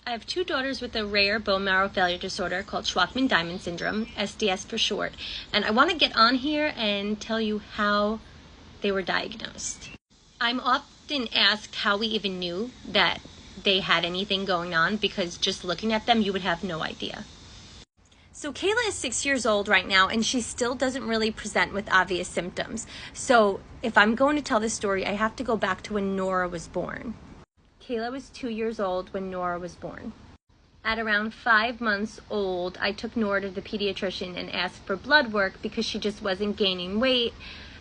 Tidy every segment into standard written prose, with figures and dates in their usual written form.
I have two daughters with a rare bone marrow failure disorder called Shwachman-Diamond Syndrome, SDS for short, and I want to get on here and tell you how they were diagnosed. I'm often asked how we even knew that they had anything going on, because just looking at them, you would have no idea. So Kayla is 6 years old right now, and she still doesn't really present with obvious symptoms. So if I'm going to tell this story, I have to go back to when Nora was born. Kayla was 2 years old when Nora was born. At around 5 months old, I took Nora to the pediatrician and asked for blood work because she just wasn't gaining weight.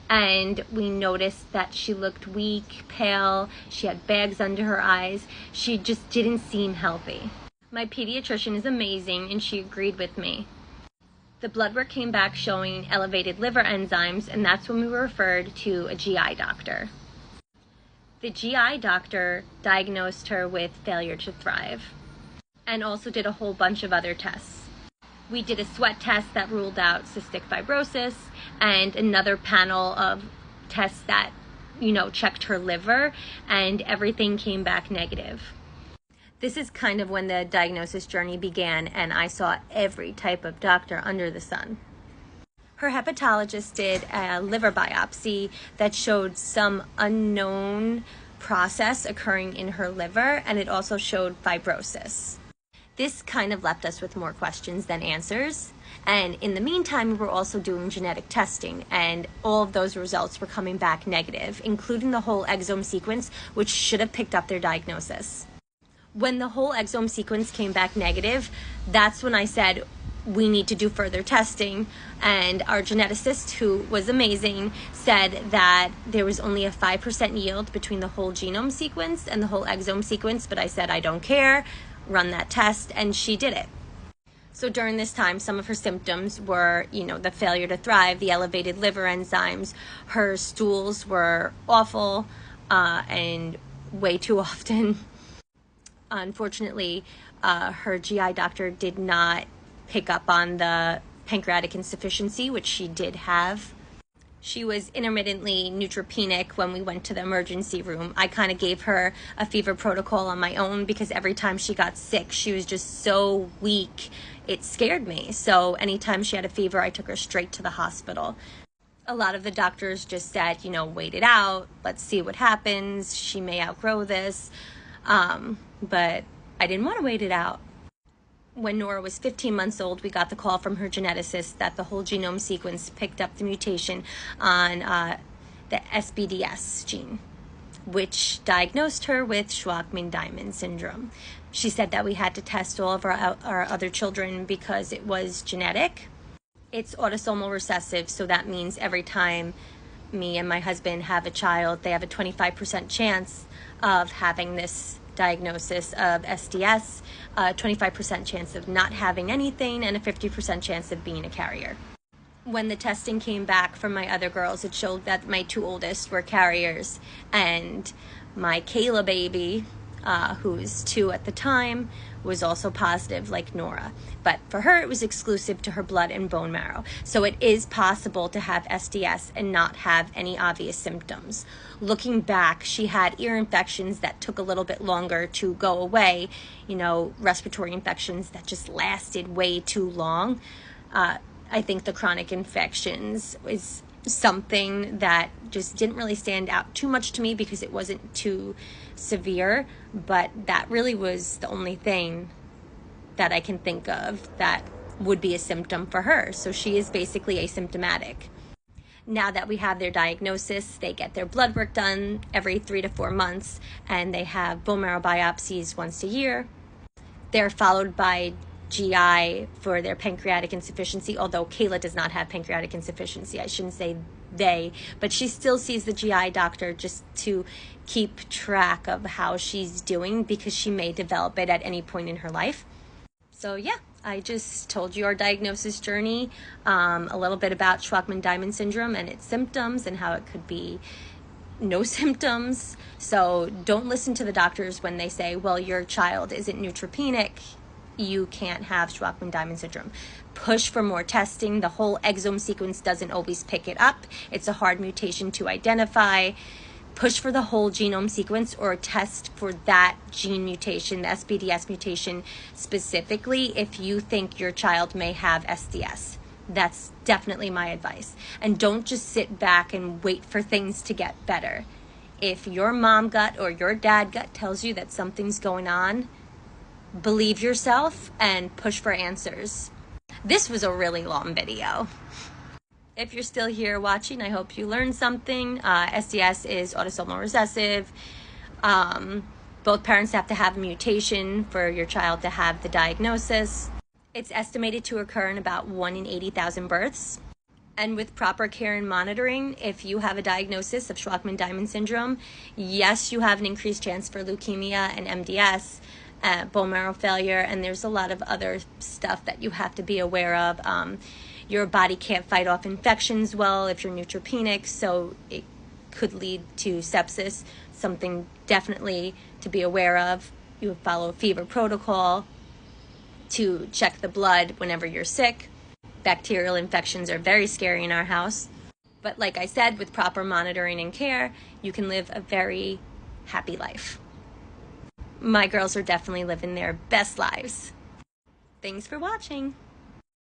And we noticed that she looked weak, pale, she had bags under her eyes. She just didn't seem healthy. My pediatrician is amazing, and she agreed with me. The blood work came back showing elevated liver enzymes, and that's when we were referred to a GI doctor. The GI doctor diagnosed her with failure to thrive and also did a whole bunch of other tests. We did a sweat test that ruled out cystic fibrosis and another panel of tests that, checked her liver, and everything came back negative. This is kind of when the diagnosis journey began, and I saw every type of doctor under the sun. Her hepatologist did a liver biopsy that showed some unknown process occurring in her liver, and it also showed fibrosis. This kind of left us with more questions than answers. And in the meantime, we were also doing genetic testing, and all of those results were coming back negative, including the whole exome sequence, which should have picked up their diagnosis. When the whole exome sequence came back negative, that's when I said, we need to do further testing. And our geneticist, who was amazing, said that there was only a 5% yield between the whole genome sequence and the whole exome sequence. But I said, I don't care, run that test, and she did it. So during this time, some of her symptoms were, the failure to thrive, the elevated liver enzymes. Her stools were awful and way too often. Unfortunately, her GI doctor did not pick up on the pancreatic insufficiency, which she did have. She was intermittently neutropenic when we went to the emergency room. I kind of gave her a fever protocol on my own because every time she got sick, she was just so weak. It scared me. So anytime she had a fever, I took her straight to the hospital. A lot of the doctors just said, wait it out. Let's see what happens. She may outgrow this. But I didn't want to wait it out. When Nora was 15 months old, we got the call from her geneticist that the whole genome sequence picked up the mutation on the SBDS gene, which diagnosed her with Shwachman-Diamond Syndrome. She said that we had to test all of our other children because it was genetic. It's autosomal recessive, so that means every time me and my husband have a child, they have a 25% chance of having this diagnosis of SDS, a 25% chance of not having anything, and a 50% chance of being a carrier. When the testing came back from my other girls, it showed that my two oldest were carriers, and my Kayla baby, who's 2 at the time, was also positive like Nora. But for her, it was exclusive to her blood and bone marrow. So it is possible to have SDS and not have any obvious symptoms. Looking back, she had ear infections that took a little bit longer to go away, respiratory infections that just lasted way too long. I think the chronic infections is something that just didn't really stand out too much to me because it wasn't too severe, but that really was the only thing that I can think of that would be a symptom for her. So she is basically asymptomatic. Now that we have their diagnosis, they get their blood work done every 3 to 4 months, and they have bone marrow biopsies once a year. They're followed by GI for their pancreatic insufficiency, although Kayla does not have pancreatic insufficiency. I shouldn't say they, but she still sees the GI doctor just to keep track of how she's doing because she may develop it at any point in her life. So yeah, I just told you our diagnosis journey, a little bit about Shwachman-Diamond Syndrome and its symptoms and how it could be no symptoms. So don't listen to the doctors when they say, well, your child isn't neutropenic, you can't have Shwachman-Diamond Syndrome. Push for more testing. The whole exome sequence doesn't always pick it up. It's a hard mutation to identify. push for the whole genome sequence or test for that gene mutation, the SBDS mutation specifically, if you think your child may have SDS. That's definitely my advice. And don't just sit back and wait for things to get better. If your mom gut or your dad gut tells you that something's going on, believe yourself and push for answers. This was a really long video. If you're still here watching, I hope you learned something. SDS is autosomal recessive. Both parents have to have a mutation for your child to have the diagnosis. It's estimated to occur in about 1 in 80,000 births. And with proper care and monitoring, if you have a diagnosis of Shwachman-Diamond Syndrome, yes, you have an increased chance for leukemia and MDS, bone marrow failure, and there's a lot of other stuff that you have to be aware of. Your body can't fight off infections well if you're neutropenic, so it could lead to sepsis, something definitely to be aware of. You would follow a fever protocol to check the blood whenever you're sick. Bacterial infections are very scary in our house. But like I said, with proper monitoring and care, you can live a very happy life. My girls are definitely living their best lives. Thanks for watching.